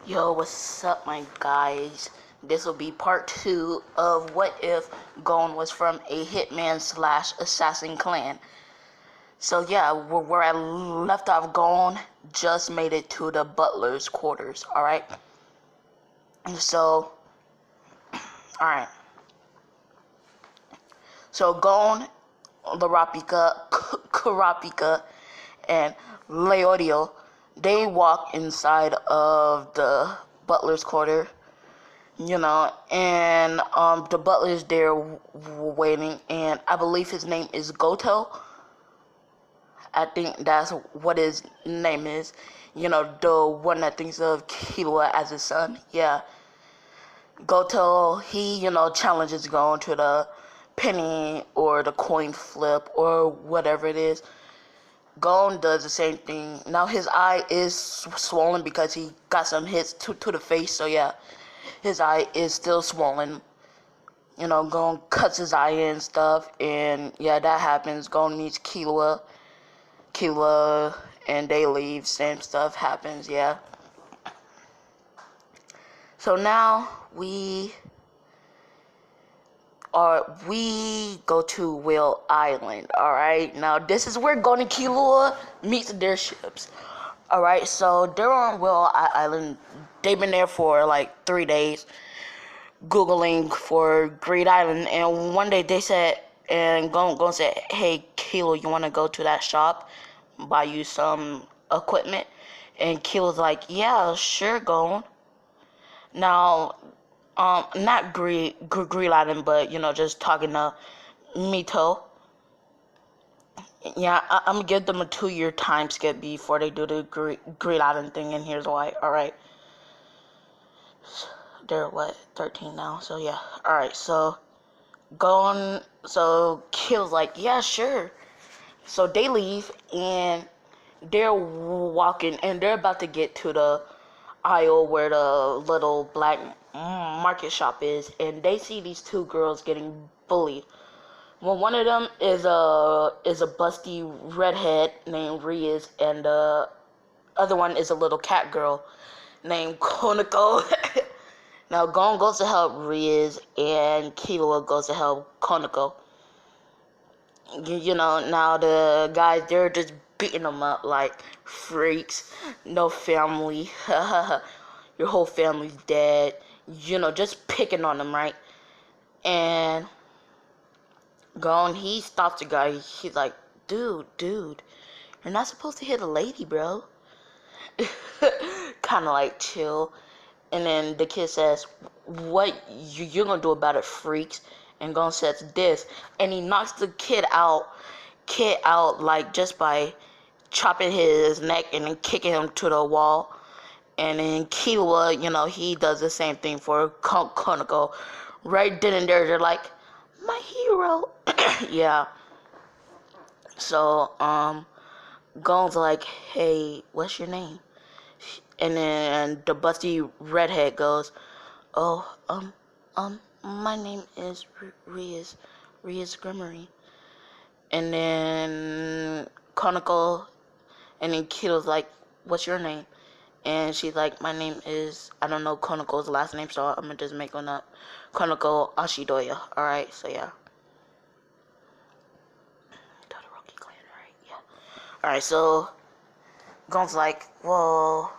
Yo, what's up, my guys? This will be part 2 of What If Gon was from a hitman slash assassin clan. So yeah, where I left off, Gon just made it to the butler's quarters, alright? So, alright. So Gon, Kurupika, and Leodio, they walk inside of the butler's quarter, and the butler's there waiting, and I believe his name is Goto. I think that's what his name is. The one that thinks of Kilauea as his son. Yeah. Goto, he, challenges going to the penny or the coin flip or whatever it is. Gon does the same thing. Now his eye is swollen because he got some hits to the face, so yeah, his eye is still swollen. Gon cuts his eye and stuff, and yeah, that happens. Gon meets Kilauea, and they leave. Same stuff happens, yeah. So now we go to Whale Island, alright? Now this is where Gon and Kilauea meets their ships. Alright, so they're on Whale Island. They've been there for like 3 days, Googling for Great Island, and one day they said, and Gon said, hey Kilauea, you wanna go to that shop, buy you some equipment? And Kilauea's like, yeah, sure, Gon. Now, not Green Island, but just talking to Mito. Yeah, I'm gonna give them a 2-year time skip before they do the Green Island thing, and here's why. All right, they're 13 now, so yeah. All right, so Kill's like, yeah, sure. So they leave, and they're walking, and they're about to get to the aisle where the little black market shop is, and they see these 2 girls getting bullied. Well, one of them is a busty redhead named Riz, and the other one is a little cat girl named Konako. Now Gon goes to help Riz, and Kilauea goes to help Konako. Now the guys, they're just beating them up like freaks. No family. Your whole family's dead. Just picking on them, right? And Gon, he stops the guy. He's like, dude, you're not supposed to hit a lady, bro. Kind of like chill. And then the kid says, what you're gonna do about it, freaks? And Gon says this, and he knocks the kid out like just by chopping his neck and then kicking him to the wall. And then Kilauea, he does the same thing for Konako. Right then and there, they're like, my hero. Yeah. So, Gon's like, hey, what's your name? And then the busty redhead goes, oh, my name is Riz Grimmery. And then Konako, and then Kiddo's like, what's your name? And she's like, my name is, I don't know Konako's last name, so I'm gonna just make one up. Konako Ashidoya. Alright, so yeah. Todoroki clan, right? Yeah. Alright, so Gon's like, well,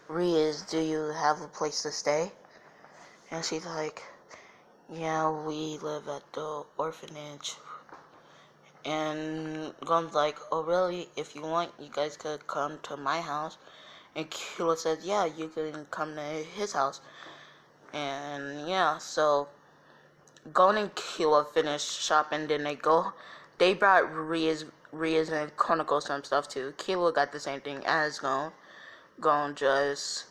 Riz, do you have a place to stay? And she's like, yeah, we live at the orphanage. And Gon's like, oh really? If you want, you guys could come to my house. And Kilauea says, yeah, you can come to his house. And yeah, so Gon and Kilauea finish shopping, then they brought Riz and Konako some stuff too. Kilauea got the same thing as Gon. Gon just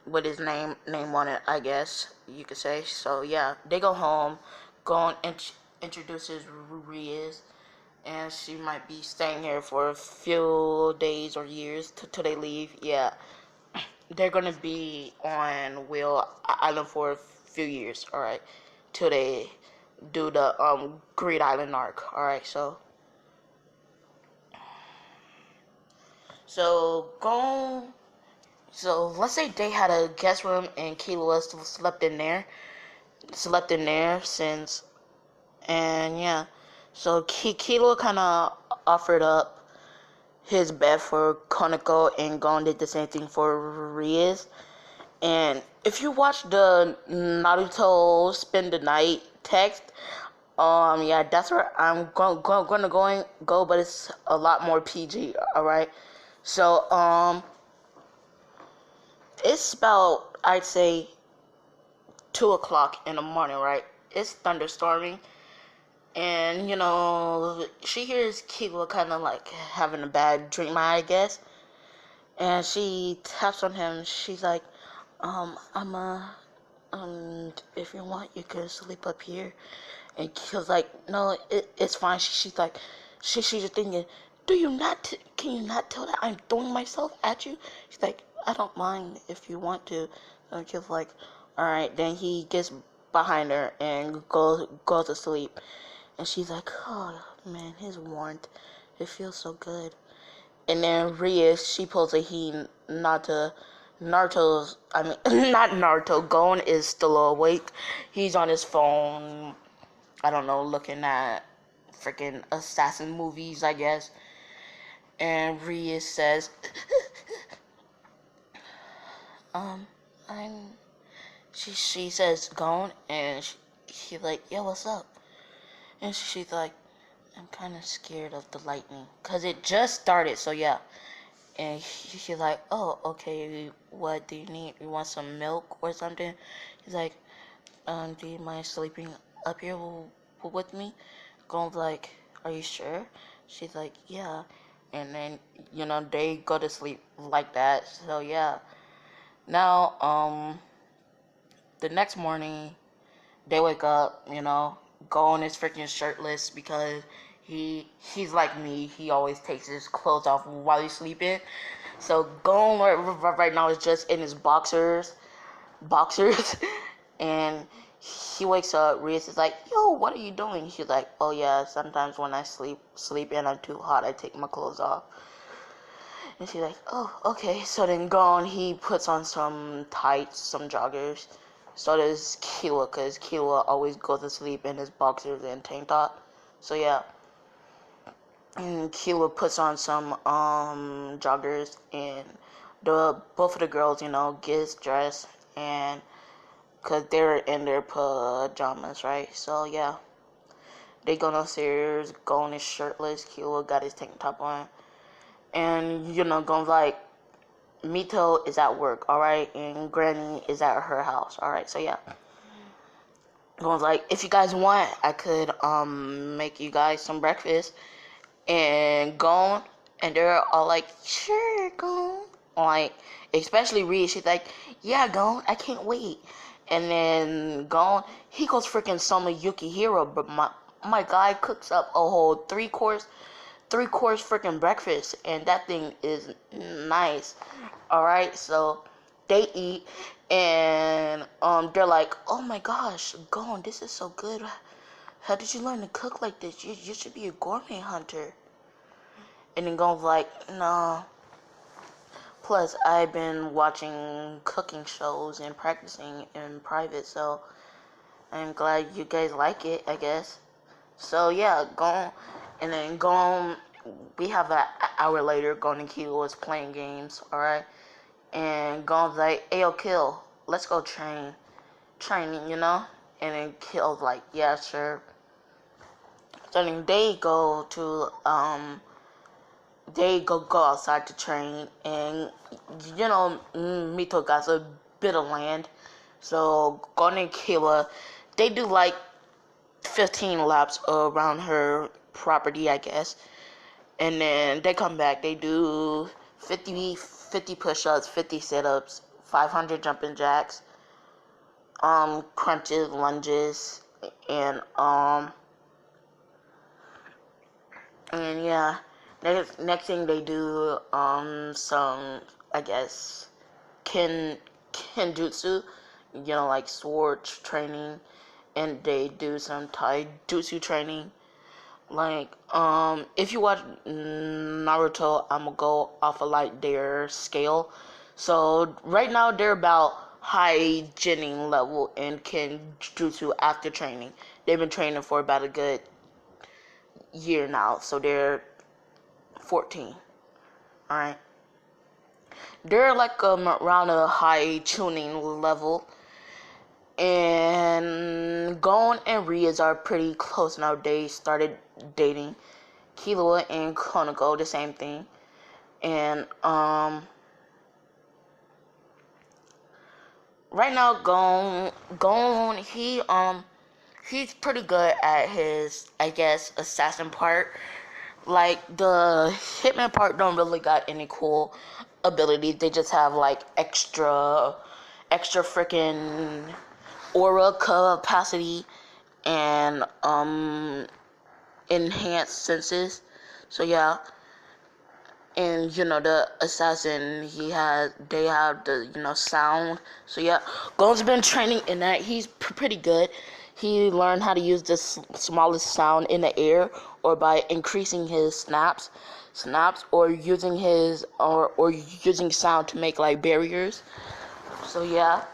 with his name on it, I guess you could say. So yeah, they go home. Gon introduces Riz, and she might be staying here for a few days or years till they leave. Yeah, they're gonna be on Whale Island for a few years. All right, till they do the Great Island arc. All right, so Gon So let's say they had a guest room and Kilauea slept in there since, and yeah. So Kilauea kind of offered up his bed for Koneko, and Gon did the same thing for Riz. And if you watch the Naruto Spend the Night text, yeah, that's where I'm gonna go, but it's a lot more PG. All right, so it's about, I'd say, 2 o'clock in the morning. Right, it's thunderstorming, and she hears Kigwa kind of like having a bad dream, I guess, and she taps on him. She's like, I'm if you want, you could sleep up here. And Kill's like, no, it's fine. She's like, she's just thinking, can you not tell that I'm throwing myself at you? She's like, I don't mind if you want to. And Kill's like, alright. Then he gets behind her and goes to sleep. And she's like, oh man, his warmth, it feels so good. And then Ria, she pulls a Naruto's, I mean, not Naruto, Gon is still awake. He's on his phone, I don't know, looking at freaking assassin movies, I guess. And Ria says, I'm, she says, Gon, and she's like, yo, what's up? And she's like, I'm kind of scared of the lightning, because it just started, so yeah. And she's like, oh, okay, what do you need? You want some milk or something? He's like, do you mind sleeping up here with me? Gon's like, are you sure? She's like, yeah. And then, they go to sleep like that, so yeah. Now, the next morning, they wake up, Gon is freaking shirtless because he's like me. He always takes his clothes off while he's sleeping. So Gon right now is just in his boxers, and he wakes up. Riz is like, "Yo, what are you doing?" She's like, "Oh yeah, sometimes when I sleep and I'm too hot, I take my clothes off." And she's like, "Oh, okay." So then Gon, he puts on some tights, some joggers. So does Killua, because Killua always goes to sleep in his boxers and tank top. So yeah. And Killua puts on some joggers, and both of the girls, gets dressed, and because they're in their pajamas, right? So yeah. They go downstairs, Gon is shirtless, Killua got his tank top on. And Gon's like, Mito is at work, alright? And Granny is at her house, alright? So yeah. Gon's like, if you guys want, I could make you guys some breakfast. And Gon, and they're all like, sure, Gon. Like, especially Reed, she's like, yeah, Gon, I can't wait. And then Gon, he goes freaking Soma Yukihiro, but my guy cooks up a whole three-course freaking breakfast, and that thing is nice. Alright, so they eat, and they're like, oh my gosh, Gon, this is so good. How did you learn to cook like this? You should be a gourmet hunter. And then Gon's like, no. Plus, I've been watching cooking shows and practicing in private, so I'm glad you guys like it, I guess. So yeah, Gon, and then Gon, we have an hour later, Gon and Killua was playing games, alright? And Gon's like, ayo, Kill, let's go training, And then Kill's like, yeah, sure. So then they go to, they go outside to train, and, Mito got a bit of land. So Gon and Killua, they do like 15 laps around her property, I guess. And then they come back, they do 50 push-ups, 50 sit-ups, 500 jumping jacks, crunches, lunges, and yeah. Next thing they do, some, I guess, kenjutsu, like sword training, and they do some taijutsu training. Like, if you watch Naruto, I'm gonna go off of like their scale. So right now they're about hygiene level in Kenjutsu after training. They've been training for about a good year now, so they're 14. Alright. They're like around a high tuning level. And Gon and Rias are pretty close now. They started dating. Kilauea and Konako, the same thing. And right now Gon he's pretty good at his, I guess, assassin part. Like the hitman part don't really got any cool abilities. They just have like extra freaking aura capacity and enhanced senses. So yeah. And the assassin, they have the sound. So yeah, Gon's been training in that. He's pretty good. He learned how to use the smallest sound in the air, or by increasing his snaps, or using using sound to make like barriers. So yeah,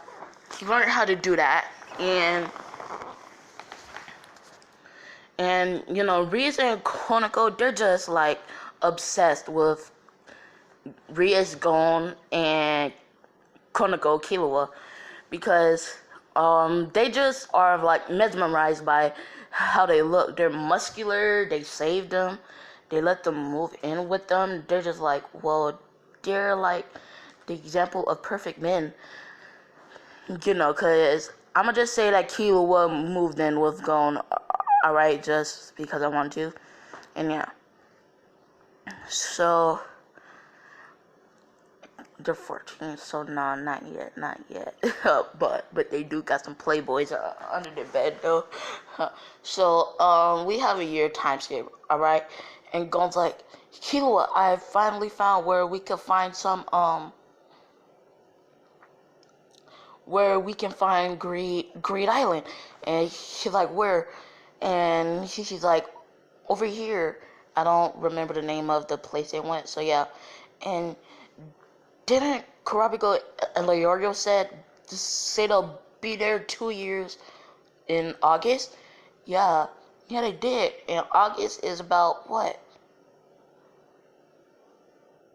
he learned how to do that. And Rias and Konako, they're just like obsessed with Rias, Gon, and Konako, Kilauea, because they just are like mesmerized by how they look. They're muscular. They save them. They let them move in with them. They're just like, well, they're like the example of perfect men. Because I'm gonna just say that Kilauea moved in with Gon, alright, just because I want to. And yeah. So they're 14, so no, not yet. but they do got some playboys under their bed though. So we have a year time skip, all right. And Gon's like, Kilauea, I finally found where we could find some where we can find Greed Island. And he's like, where? And she's like, over here. I don't remember the name of the place they went. So yeah. And didn't Kurupika and Leorio say they'll be there 2 years in August? Yeah, they did. And August is about what?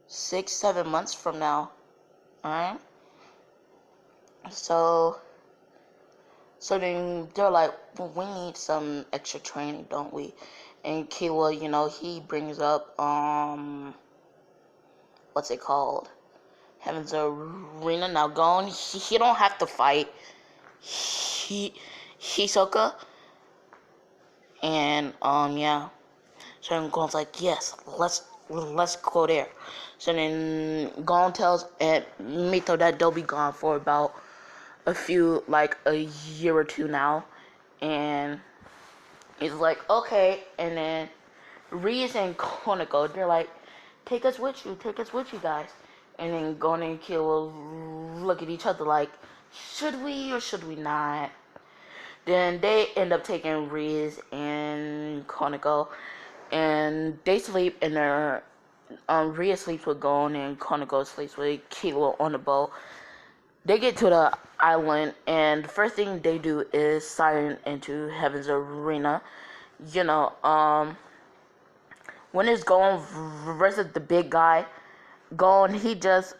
6-7 months from now. Alright? So then they're like, well, we need some extra training, don't we? And Kilauea, he brings up what's it called? Heaven's Arena. Now Gon, he don't have to fight Hisoka. And yeah. So then Gon's like, yes, let's go there. So then Gon tells Mito that they'll be gone for about a year or two now. And he's like, okay. And then Rias and Konako, they're like, take us with you guys. And then Gon and Kill will look at each other like, should we or should we not? Then they end up taking Rias and Konako, and they sleep in their Rias sleeps with Gon and Konako sleeps with Kilo on the boat. They get to the island, and the first thing they do is sign into Heaven's Arena. When it's Gon versus the big guy, Gon, he just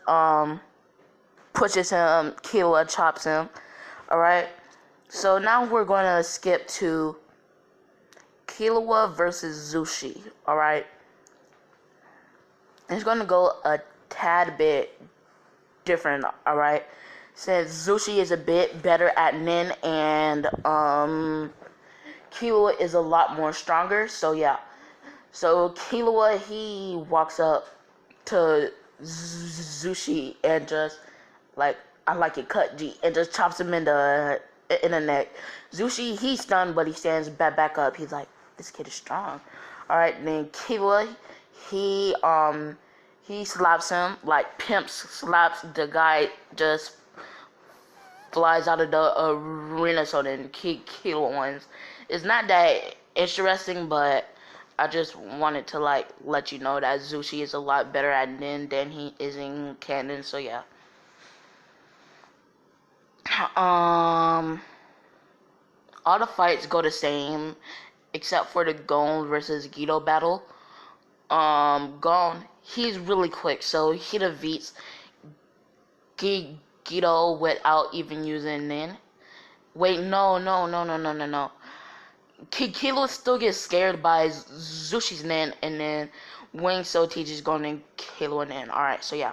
pushes him, Kilauea chops him. Alright? So now we're gonna skip to Kilauea versus Sushi. Alright? It's gonna go a tad bit different, alright? Since Sushi is a bit better at Nin, and Kilauea is a lot more stronger, so yeah. So Kilauea, he walks up to Sushi and just like, I like it cut G, and just chops him in the neck. Sushi, he's stunned, but he stands back up. He's like, this kid is strong. Alright, then Kilauea, he slaps him, like pimps slaps. The guy just flies out of the arena. So then Kilauea wins. It's not that interesting, but I just wanted to like let you know that Sushi is a lot better at Nin than he is in canon. So yeah. um, all the fights go the same, except for the Gon versus Geto battle. Gon, he's really quick, so he defeats Geto without even using Nin. Wait, no. Kilo still gets scared by Sushi's Nin, and then Wing so teaches Gon and Kilo and Nin. Alright, so yeah.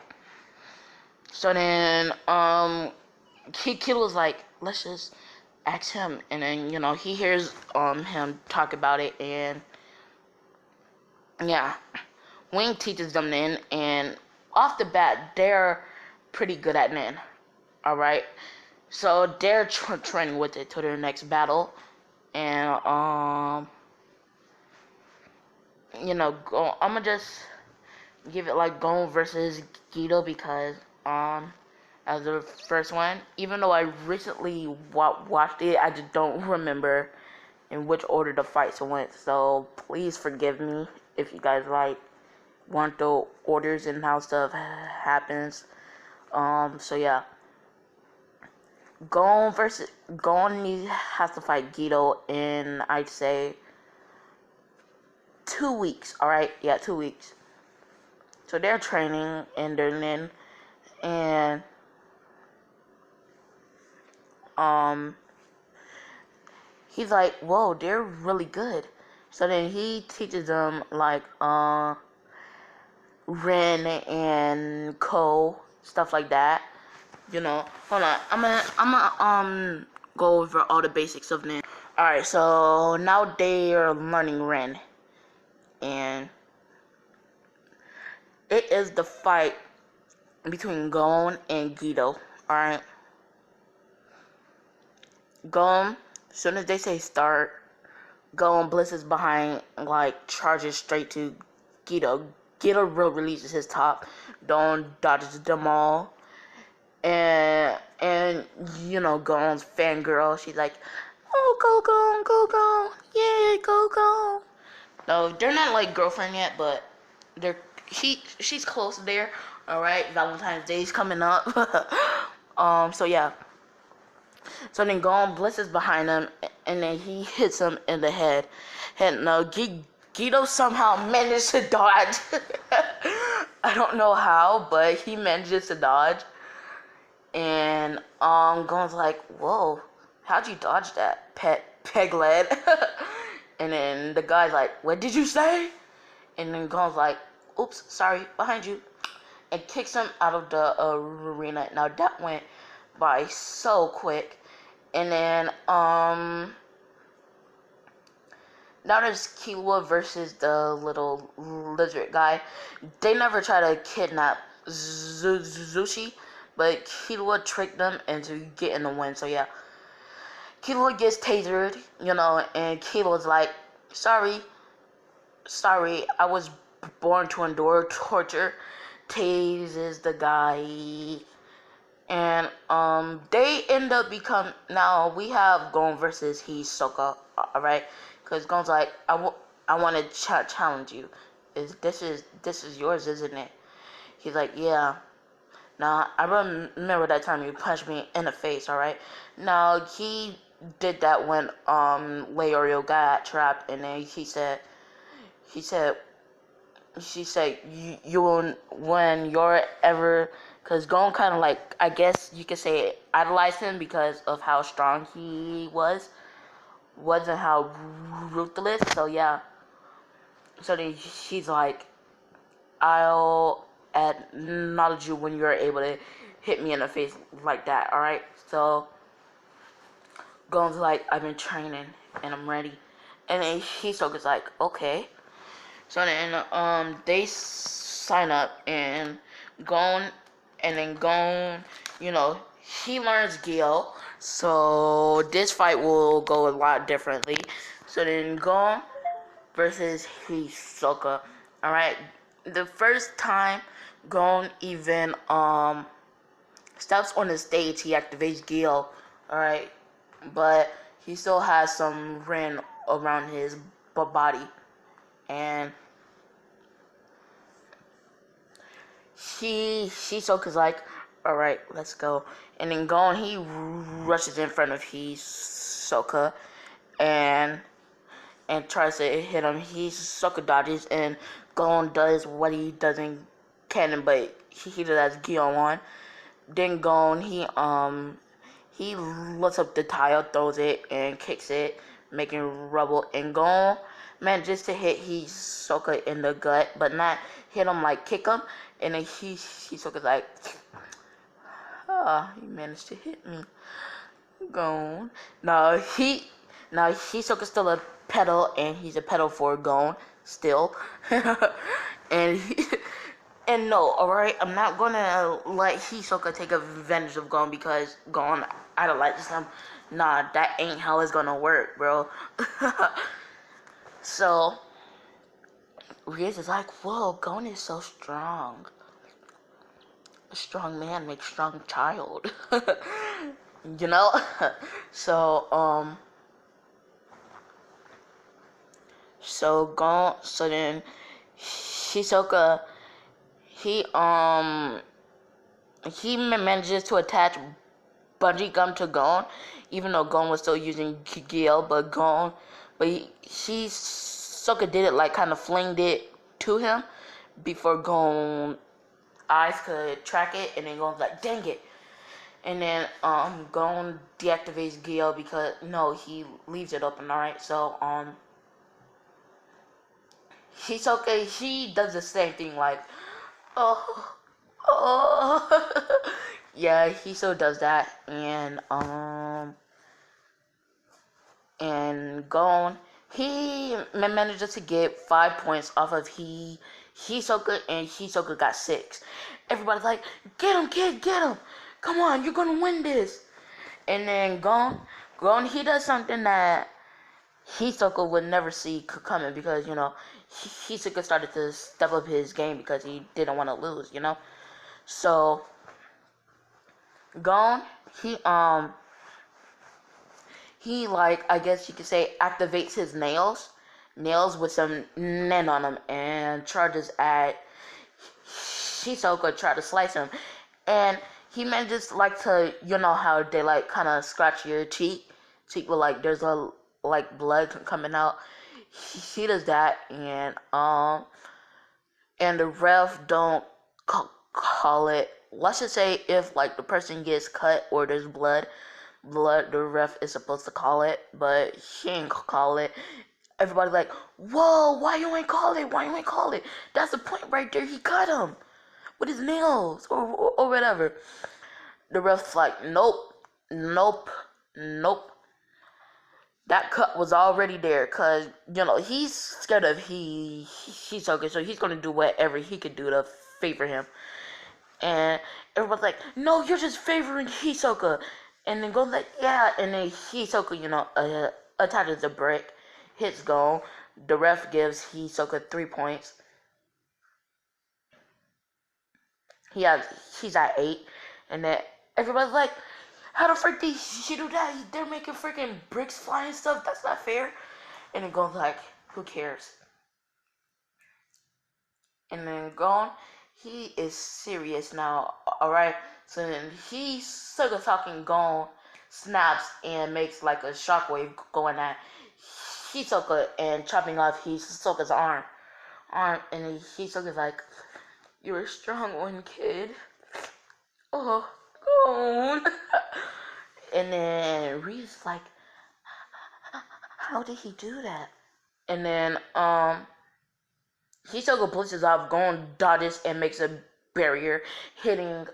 So then, Kilo's like, let's just ask him, and then, you know, he hears, him talk about it, and, yeah. Wing teaches them Nin, and off the bat, they're pretty good at Nin. Alright? So they're training with it to their next battle, and you know, I'm gonna just give it like Gon versus Geto because as the first one, even though I recently watched it, I just don't remember in which order the fights went. So please forgive me if you guys like want the orders and how stuff happens. So yeah. Gon has to fight Geto in, I'd say, 2 weeks. Alright, yeah, 2 weeks. So they're training and they're in, and he's like, whoa, they're really good. So then he teaches them like Ren and Ko, stuff like that. You know, hold on. I'm gonna go over all the basics of Nin. Alright, so now they are learning Ren. And it is the fight between Gon and Geto. Alright. Gon, as soon as they say start, Gon blitzes behind, like charges straight to Geto. Geto releases his top. Gon dodges them all. And you know, Gon's fangirl, she's like, oh, go Gon, yeah, go Gon. No, they're not like girlfriend yet, but she's close there. All right, Valentine's Day's coming up. So yeah. So then Gon blitzes behind him, and then he hits him in the head. And Geto somehow managed to dodge. I don't know how, but he manages to dodge. And Gon's like, whoa, how'd you dodge that, peg led? And then the guy's like, what did you say? And then Gon's like, oops, sorry, behind you. And kicks him out of the arena. Now that went by so quick. And then now there's Kilauea versus the little lizard guy. They never try to kidnap Sushi, but Kilauea tricked them into getting the win. So yeah, Kilauea gets tasered, you know, and Kilauea's like, sorry, I was born to endure torture. Tases the guy, and they end up now we have Gon versus Hisoka, alright, because Gon's like, I want to challenge you. This is yours, isn't it? He's like, yeah. Now, I remember that time you punched me in the face, alright? Now, he did that when Leorio got trapped, and then she said, you will, when you're ever, because Gon kind of like, I guess you could say, idolized him because of how strong he wasn't how ruthless, so yeah. So then she's like, I'll acknowledge you when you're able to hit me in the face like that, alright? So Gon's like, I've been training and I'm ready. And then Hisoka's like, okay. So then they sign up, and Gon, you know, he learns Gil. So this fight will go a lot differently. So then Gon versus Hisoka. Alright. The first time Gon even steps on the stage, he activates Gil. Alright. But he still has some Ren around his body. And Hisoka's like, alright, let's go. And then Gon, he rushes in front of Hisoka and tries to hit him. Hisoka dodges and Gon does what he doesn't can, but he does Gyo on. Then Gon, he lifts up the tile, throws it, and kicks it, making rubble. And Gon manages to hit Hisoka in the gut, but not hit him like kick him. And then Hisoka's like, you managed to hit me. Gon. Now Hisoka's still a pedal, and he's a pedal for Gon still. and and no, alright, I'm not gonna let Hisoka take advantage of Gon because Gon idolizes him. Nah, that ain't how it's gonna work, bro. So Riz is like, whoa, Gon is so strong. A strong man makes strong child. You know? So then Hisoka, he manages to attach bungee gum to Gon, even though Gon was still using Gil, but Hisoka did it like kind of flinged it to him before Gon eyes could track it, and then Gon's like, dang it. And then Gon deactivates Gil because he leaves it open, alright? So Hisoka, he does the same thing, like, oh. Yeah, he so does that, and Gon, he manages to get 5 points off of Hisoka, and Hisoka got 6. Everybody's like, get him, kid, get him. Come on, you're gonna win this. And then Gon, he does something that Hisoka would never see coming because, Hisoka started to step up his game because he didn't want to lose, So, Gon, he like, I guess you could say, activates his nails with some nen on them and charges at Hisoka, try to slice him. And he manages like to, how they like kind of scratch your cheek with like there's a like blood coming out. He does that, and the ref don't call it. Let's just say if like the person gets cut or there's blood, the ref is supposed to call it, but he ain't call it. Everybody's like, whoa, why you ain't call it? Why you ain't call it? That's the point right there. He cut him with his nails or whatever. The ref's like, nope. That cut was already there, cause he's scared of Hisoka, so he's gonna do whatever he could do to favor him. And everyone's like, no, you're just favoring Hisoka. And then goes like, yeah. And then Hisoka, attaches a brick, hits Gon. The ref gives Hisoka 3 points. He's at 8, and then everybody's like, how the frick did she do that? They're making freaking bricks fly and stuff. That's not fair. And then Gon's like, who cares? And then Gon, he is serious now. Alright? So then Hisoka talking, Gon snaps and makes like a shockwave going at Hisoka and chopping off Hisoka's arm. And then Hisoka's like, you're a strong one, kid. Oh, Gon. And then Reed's like, how did he do that? And then Hisoka pushes off, Gon dodges and makes a barrier, hitting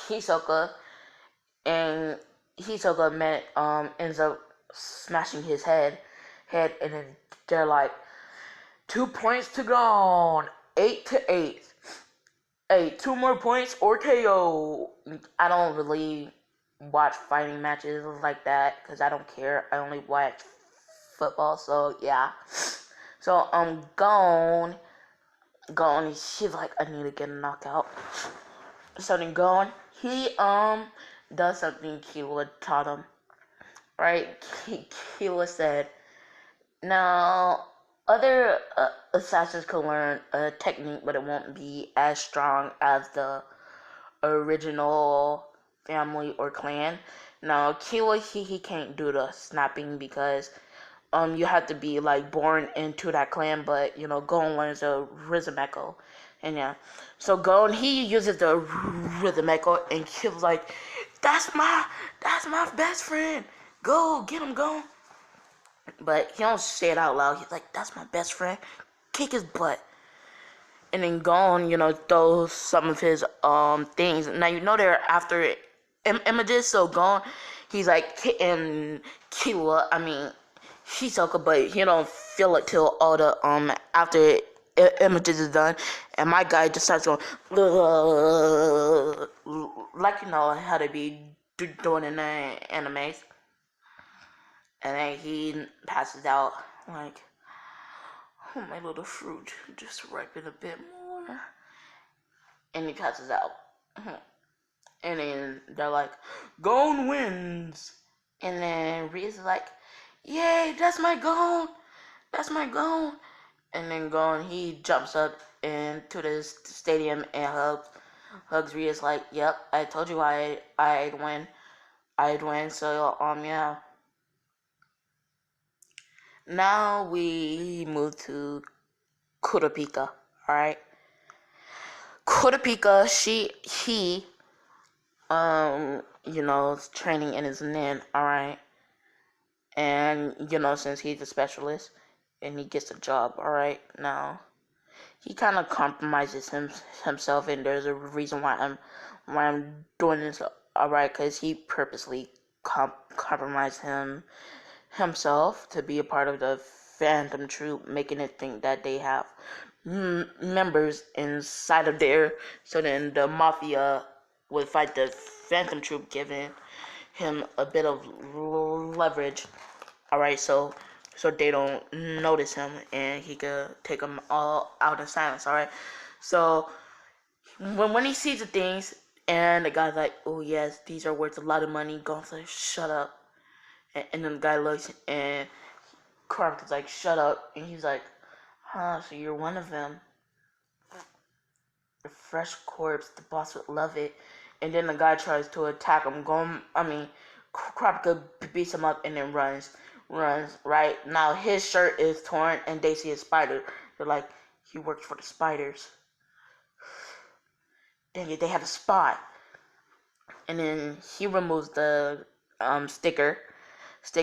Hisoka, and Hisoka ends up smashing his head, and then they're like, 2 points to Gon, 8-8. Hey, 2 more points or KO. I don't really watch fighting matches like that because I don't care. I only watch football, so yeah. So Gon, she's like, I need to get a knockout. So then Gon, he does something Killua taught him. Right? Killua said, now Other assassins could learn a technique, but it won't be as strong as the original family or clan. Now, Killua, he can't do the snapping because you have to be like born into that clan, but you know, Gon learns a rhythm echo. And yeah. So Gon, he uses the rhythm echo, and Killua's like, that's my best friend. Go get him, Gon. But he don't say it out loud. He's like, that's my best friend. Kick his butt. And then Gon, you know, throws some of his things. Now you know they're after images, so Gon, he's like hitting Killua. I mean Hisoka, but he don't feel it till all the after images is done, and my guy just starts going like you know how to be doing in the animes, and then he passes out like, oh, my little fruit just ripen a bit more, and he passes out. And then they're like, Gon wins. And then Reed's like, yay, that's my Gon. That's my Gon. And then Gon, he jumps up into the stadium and hugs Reed's like, yep, I told you I'd win. I'd win, so, yeah. Now we move to Kurupika, alright? Kurupika, he you know, training in his nin, alright? And, you know, since he's a specialist and he gets a job, alright? Now, he kind of compromises himself, and there's a reason why I'm doing this, alright? Because he purposely compromised himself to be a part of the Phantom Troop, making it think that they have members inside of there, so then the Mafia would fight the Phantom Troop, giving him a bit of leverage. Alright, so they don't notice him, and he could take them all out in silence. Alright, so when he sees the things, and the guy's like, oh yes, these are worth a lot of money, Gon's like, shut up. And then the guy looks, and Kurupika's like, shut up. And he's like, huh, so you're one of them. A fresh corpse, the boss would love it. And then the guy tries to attack him. Kurupika beats him up and then runs. Right? Now his shirt is torn, and they see a spider. They're like, he works for the spiders. Dang it, they have a spot. And then he removes the sticker.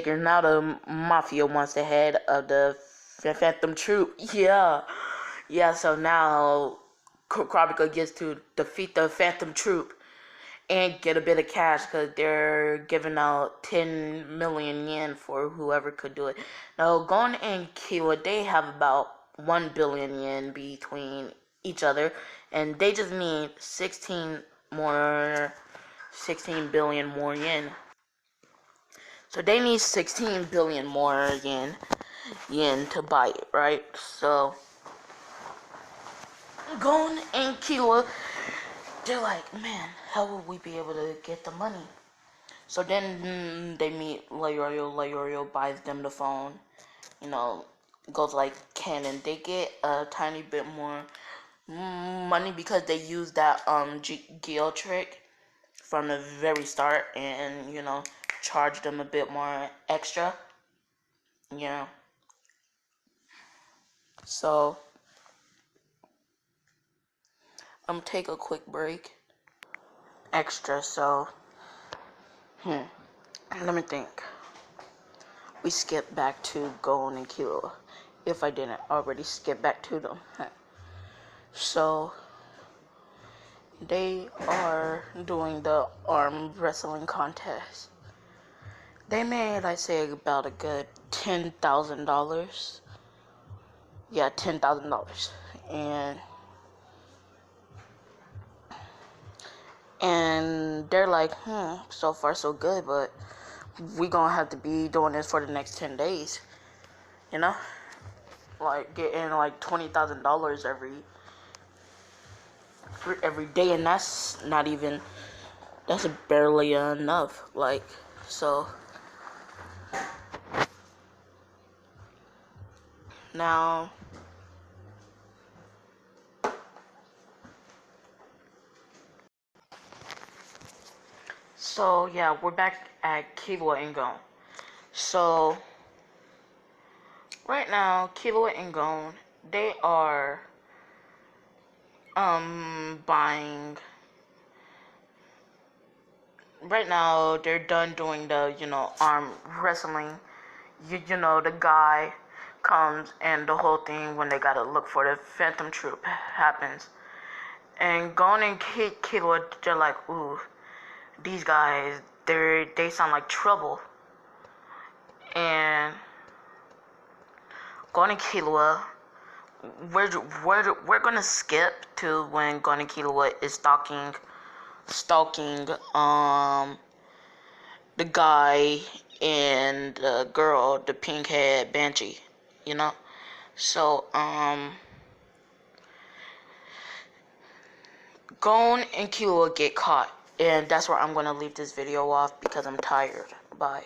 Now the Mafia wants the head of the Phantom Troop. Yeah, so now Kurupika gets to defeat the Phantom Troop and get a bit of cash, because they're giving out 10 million yen for whoever could do it. Now, Gon and Killua, they have about 1 billion yen between each other, and they just need 16 billion more yen. So they need 16 billion more yen to buy it, right? So Gon and Killua, they're like, man, how will we be able to get the money? So then they meet Leorio. Leorio buys them the phone. You know, goes like Canon. They get a tiny bit more money because they use that Geo trick from the very start, and you know, charge them a bit more extra. Yeah. So I'm take a quick break. Extra. So let me think. We skip back to Gon and Killua, if I didn't already skip back to them. So they are doing the arm wrestling contest. They made, I say, about a good $10,000. Yeah, $10,000. And they're like, so far so good, but we gonna have to be doing this for the next 10 days. You know? Like getting like $20,000 every day, and that's barely enough. Like, so Now, so yeah, we're back at Kilauea and Gon. So right now, Kilauea and Gon, they are buying. Right now, they're done doing the arm wrestling. You know, the guy comes and the whole thing when they gotta look for the Phantom Troop happens. And Gon and Kilauea, they're like, ooh, these guys, they sound like trouble. And Gon and Kilauea, we're gonna skip to when Gon and Kilauea is stalking the guy and the girl, the pink head Banshee, you know. So Gon and Kilauea get caught, and that's where I'm gonna leave this video off because I'm tired. Bye.